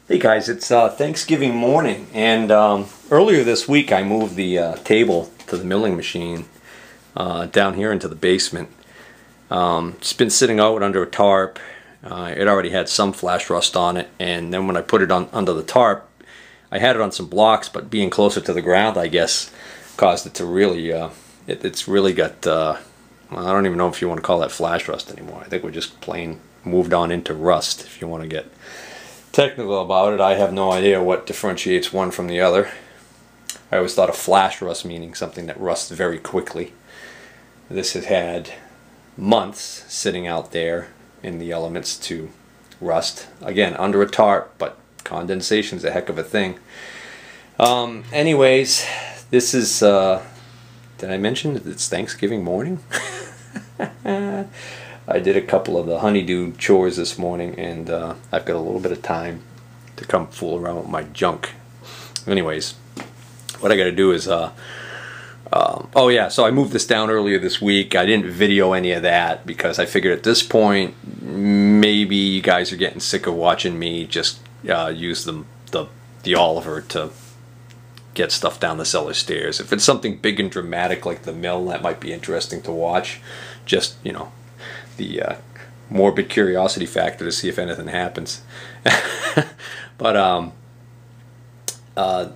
Hey guys, it's Thanksgiving morning, and earlier this week I moved the table to the milling machine down here into the basement. It's been sitting out under a tarp. It already had some flash rust on it, and then when I put it on under the tarp, I had it on some blocks, but being closer to the ground, I guess, caused it to really, it's really got, well, I don't even know if you want to call that flash rust anymore. I think we're just plain moved on into rust, if you want to get technical about it. I have no idea what differentiates one from the other. I always thought of flash rust meaning something that rusts very quickly. This has had months sitting out there in the elements to rust. Again, under a tarp, but condensation's a heck of a thing. Anyways, this is, did I mention that it's Thanksgiving morning? I did a couple of the honeydew chores this morning, and I've got a little bit of time to come fool around with my junk. Anyways, what I got to do is, oh yeah, so I moved this down earlier this week. I didn't video any of that because I figured at this point, maybe you guys are getting sick of watching me just use the Oliver to get stuff down the cellar stairs. If it's something big and dramatic like the mill, that might be interesting to watch. Just, you know, the morbid curiosity factor to see if anything happens. But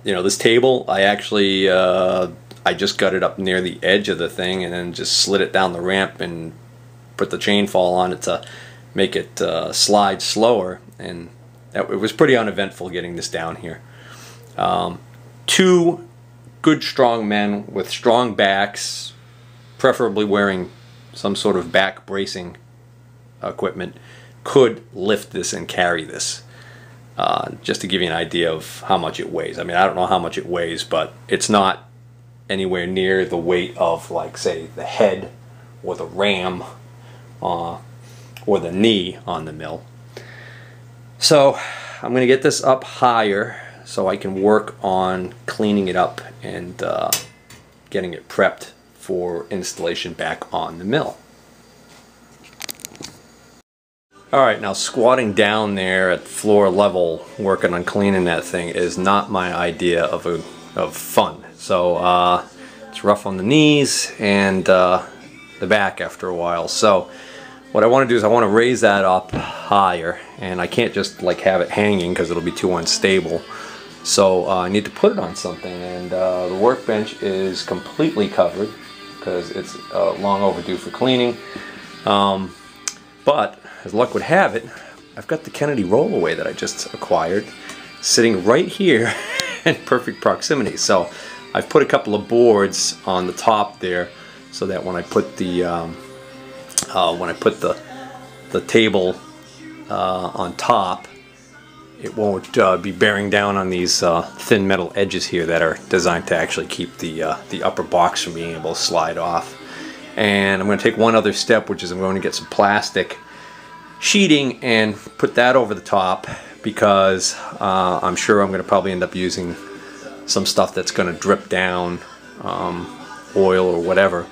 you know, this table, I actually I just got it up near the edge of the thing and then just slid it down the ramp and put the chain fall on it to make it slide slower, and it was pretty uneventful getting this down here. Two good strong men with strong backs, preferably wearing some sort of back bracing equipment, could lift this and carry this. Just to give you an idea of how much it weighs. I mean, I don't know how much it weighs, but it's not anywhere near the weight of, like, say, the head or the ram or the knee on the mill. So I'm going to get this up higher so I can work on cleaning it up and getting it prepped for installation back on the mill. Alright, now squatting down there at floor level working on cleaning that thing is not my idea of fun. So it's rough on the knees and the back after a while. So what I want to do is I want to raise that up higher, and I can't just like have it hanging because it'll be too unstable. So I need to put it on something, and the workbench is completely covered because it's long overdue for cleaning. But as luck would have it, I've got the Kennedy rollaway that I just acquired sitting right here in perfect proximity. So I've put a couple of boards on the top there so that when I put the the table on top, it won't be bearing down on these thin metal edges here that are designed to actually keep the upper box from being able to slide off. And I'm going to take one other step, which is I'm going to get some plastic sheeting and put that over the top, because I'm sure I'm going to probably end up using some stuff that's going to drip down, oil or whatever,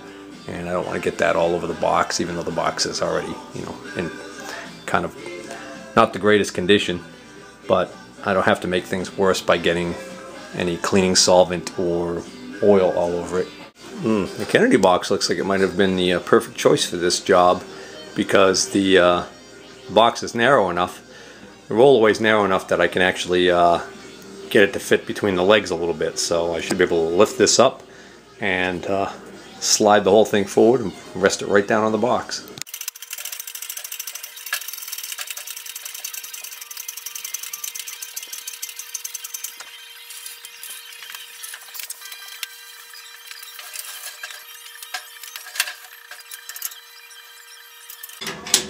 and I don't want to get that all over the box, even though the box is already, you know, in kind of not the greatest condition. But I don't have to make things worse by getting any cleaning solvent or oil all over it. The Kennedy box looks like it might have been the perfect choice for this job, because the box is narrow enough, the rollaway is narrow enough that I can actually get it to fit between the legs a little bit. So I should be able to lift this up and slide the whole thing forward and rest it right down on the box.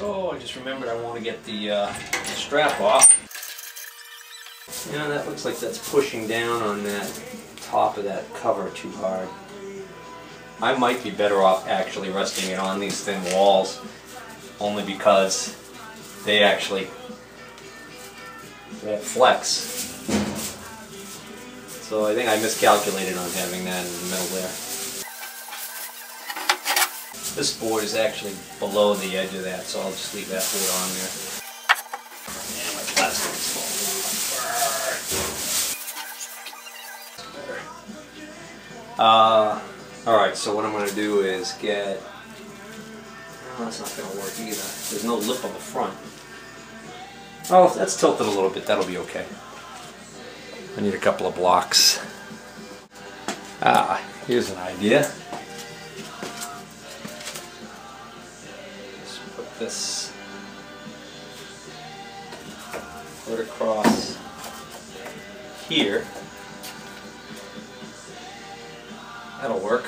Oh, I just remembered I want to get the strap off. Yeah, that looks like that's pushing down on that top of that cover too hard. I might be better off actually resting it on these thin walls, only because they actually won't flex. So I think I miscalculated on having that in the middle there. This board is actually below the edge of that, so I'll just leave that board on there. And my plastic is falling Alright, so what I'm going to do is get... Oh, that's not going to work either. There's no lip on the front. Oh, if that's tilted a little bit, that'll be okay. I need a couple of blocks. Here's an idea. Just put this right across here. That'll work.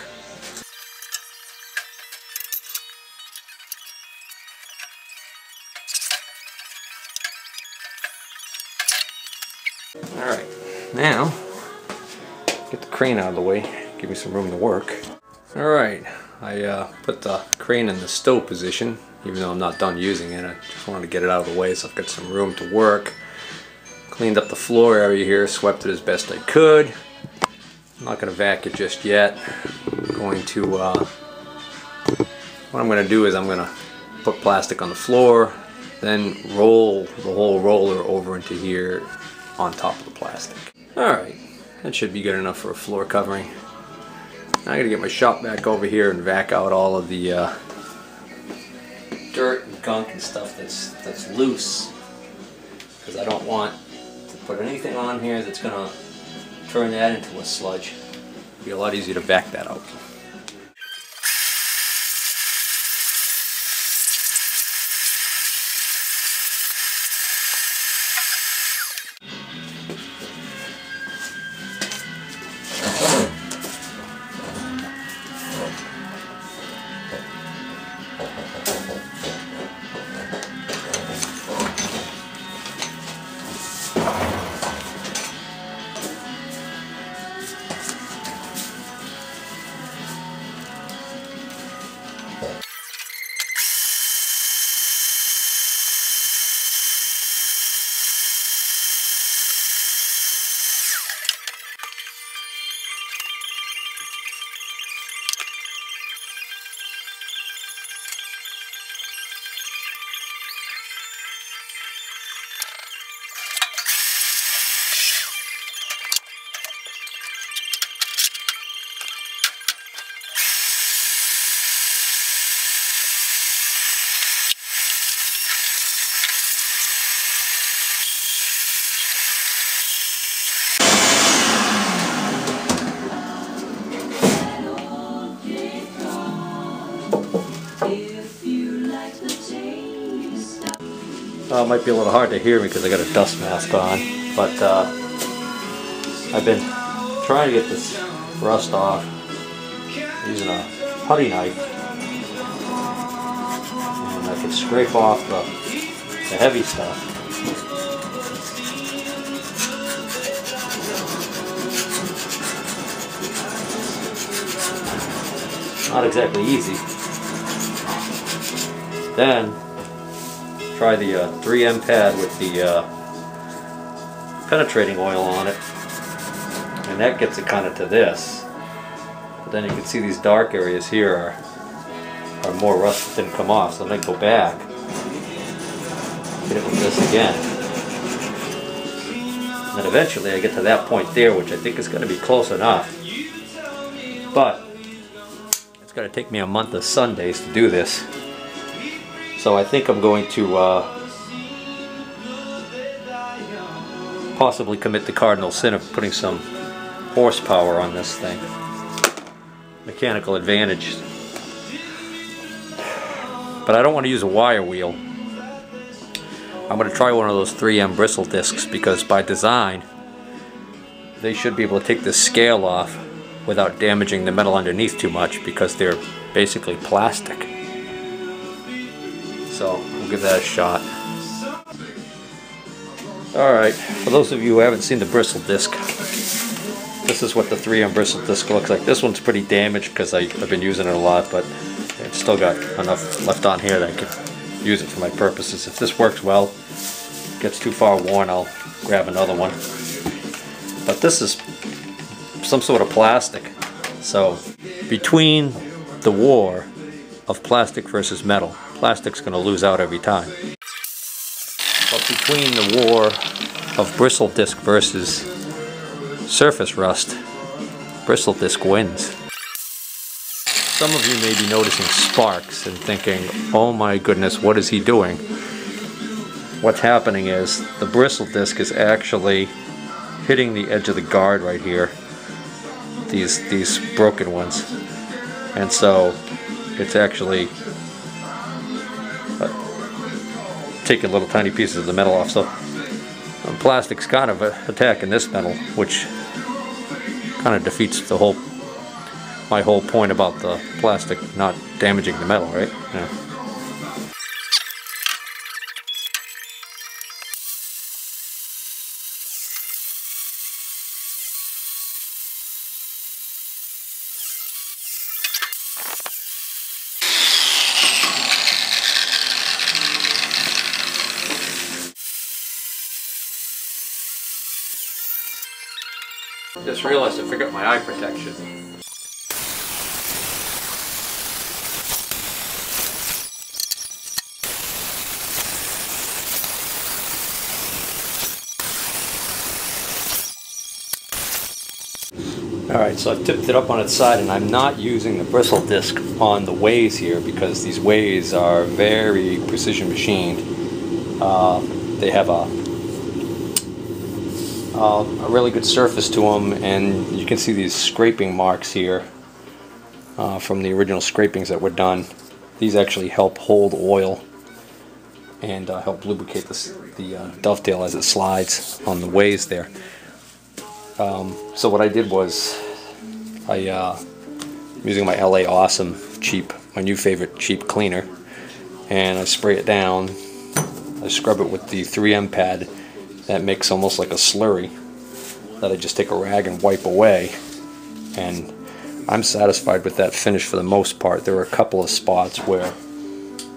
Alright, now get the crane out of the way, give me some room to work. Alright, I put the crane in the stow position, even though I'm not done using it. I just wanted to get it out of the way so I've got some room to work. Cleaned up the floor area here, swept it as best I could. I'm not going to vac it just yet. I'm going to, what I'm going to do is I'm going to put plastic on the floor, then roll the whole roller over into here on top of the plastic. Alright, that should be good enough for a floor covering. Now I gotta get my shop vac over here and vac out all of the dirt and gunk and stuff that's loose, because I don't want to put anything on here that's gonna turn that into a sludge. It'll be a lot easier to vac that out. It might be a little hard to hear me because I got a dust mask on, but I've been trying to get this rust off using a putty knife, and I can scrape off the heavy stuff. Not exactly easy. Then try the 3M pad with the penetrating oil on it, and that gets it kind of to this. But then you can see these dark areas here are more rust that didn't come off, so then I go back, hit it with this again, and then eventually I get to that point there, which I think is going to be close enough. But it's going to take me a month of Sundays to do this. So I think I'm going to possibly commit the cardinal sin of putting some horsepower on this thing. Mechanical advantage. But I don't want to use a wire wheel. I'm going to try one of those 3M Bristle Discs, because by design they should be able to take this scale off without damaging the metal underneath too much, because they're basically plastic. So we'll give that a shot. Alright, for those of you who haven't seen the Bristle Disc, this is what the 3M Bristle Disc looks like. This one's pretty damaged because I've been using it a lot, but I've still got enough left on here that I could use it for my purposes. If this works well, gets too far worn, I'll grab another one. But this is some sort of plastic. So between the war of plastic versus metal, plastic's going to lose out every time. But between the war of Bristle Disk versus surface rust, Bristle Disk wins. Some of you may be noticing sparks and thinking, oh my goodness, what is he doing? What's happening is the Bristle Disk is actually hitting the edge of the guard right here, these broken ones, and so it's actually taking little tiny pieces of the metal off. So plastic's kind of attacking this metal, which kind of defeats my whole point about the plastic not damaging the metal, right? Yeah. Just realized I forgot my eye protection. Alright, so I've tipped it up on its side, and I'm not using the Bristle Disc on the ways here because these ways are very precision machined. They have a really good surface to them, and you can see these scraping marks here from the original scrapings that were done. These actually help hold oil and help lubricate the dovetail as it slides on the ways there. So what I did was I'm using my LA Awesome my new favorite cheap cleaner, and I spray it down. I scrub it with the 3M pad that makes almost like a slurry that I just take a rag and wipe away, and I'm satisfied with that finish for the most part. There are a couple of spots where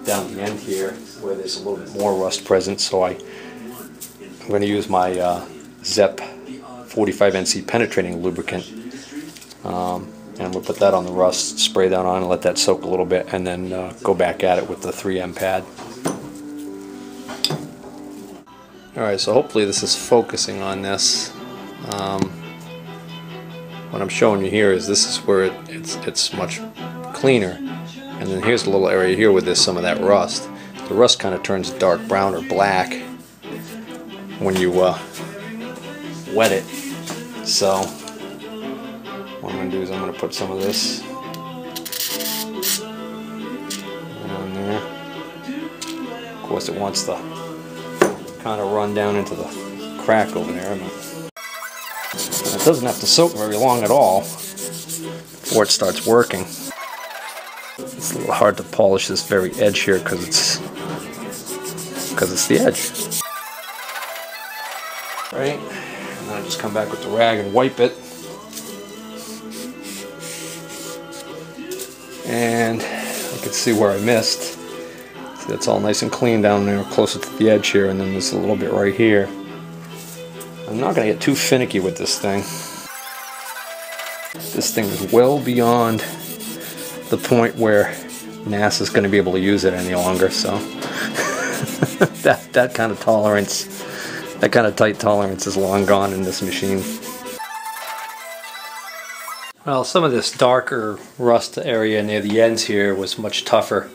down the end here where there's a little bit more rust present, so I'm going to use my ZEP 45NC penetrating lubricant, and we'll put that on the rust, spray that on and let that soak a little bit, and then go back at it with the 3M pad. Alright, so hopefully this is focusing on this. What I'm showing you here is this is where it's much cleaner, and then here's a little area here where there's some of that rust. The rust kind of turns dark brown or black when you wet it. So what I'm going to do is I'm going to put some of this on there. Of course, it wants to kind of run down into the crack over there. It doesn't have to soak very long at all before it starts working. It's a little hard to polish this very edge here because it's the edge. Right? And then I just come back with the rag and wipe it. And I can see where I missed. See, that's all nice and clean down there closer to the edge here, and then there's a little bit right here. I'm not going to get too finicky with this thing. This thing is well beyond the point where NASA's going to be able to use it any longer, so that kind of tolerance, that kind of tight tolerance is long gone in this machine. Well, some of this darker rust area near the ends here was much tougher,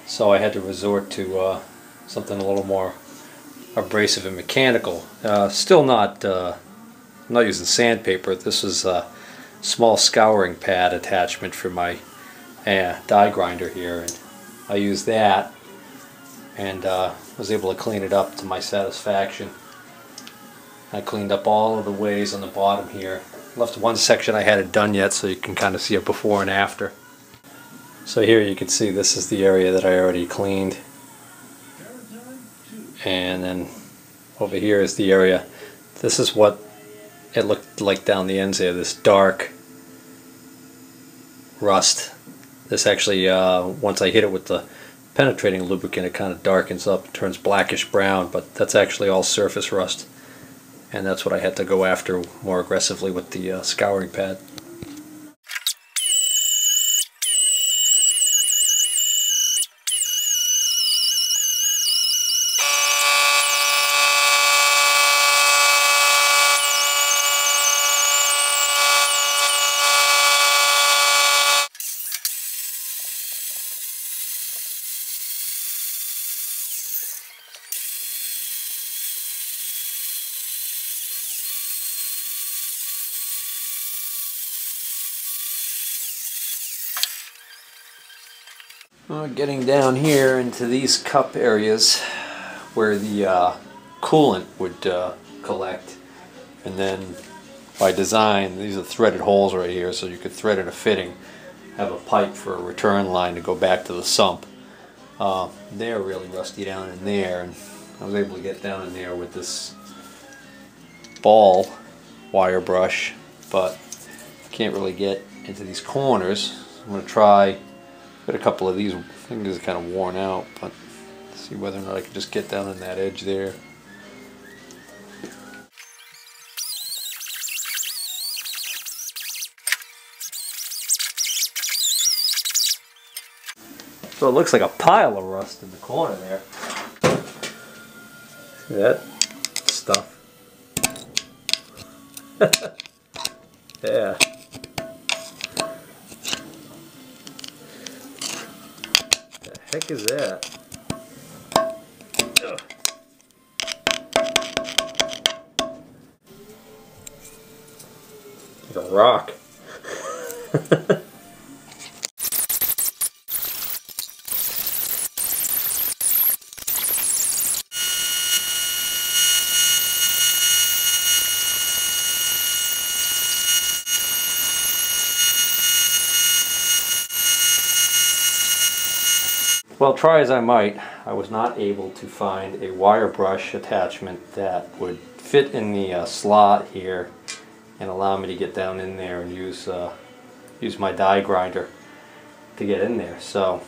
so I had to resort to something a little more abrasive and mechanical. Still not, I'm not using sandpaper. This is a small scouring pad attachment for my die grinder here, and I used that and was able to clean it up to my satisfaction. I cleaned up all of the ways on the bottom here. Left one section I hadn't done yet, so you can kind of see it before and after. So here you can see this is the area that I already cleaned, and then over here is the area. This is what it looked like down the ends there, this dark rust. This actually, once I hit it with the penetrating lubricant, it kind of darkens up, turns blackish brown, but that's actually all surface rust. And that's what I had to go after more aggressively with the scouring pad. Getting down here into these cup areas where the coolant would collect, and then by design these are threaded holes right here, so you could thread in a fitting, have a pipe for a return line to go back to the sump. They're really rusty down in there, and I was able to get down in there with this ball wire brush, but can't really get into these corners. I'm going to try. Got a couple of these fingers are kind of worn out, but see whether or not I can just get down on that edge there. So it looks like a pile of rust in the corner there. See that stuff? Yeah. The heck is that? Ugh. Like a rock. Well, try as I might, I was not able to find a wire brush attachment that would fit in the slot here and allow me to get down in there and use my die grinder to get in there. So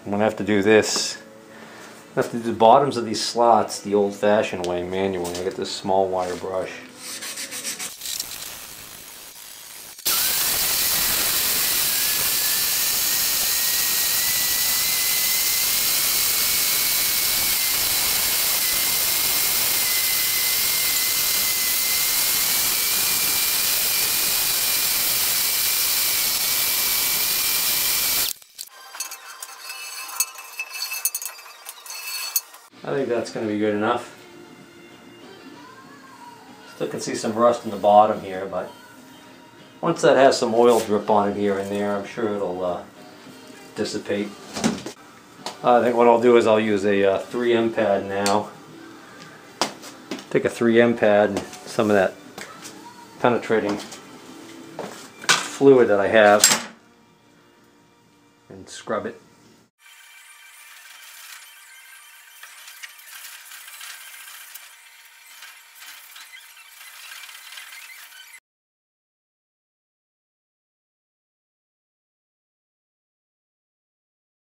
I'm gonna have to do this. I have to do the bottoms of these slots the old-fashioned way, manually. I get this small wire brush. I think that's going to be good enough. Still can see some rust in the bottom here, but once that has some oil drip on it here and there, I'm sure it'll dissipate. I think what I'll do is I'll use a 3M pad now. Take a 3M pad and some of that penetrating fluid that I have and scrub it.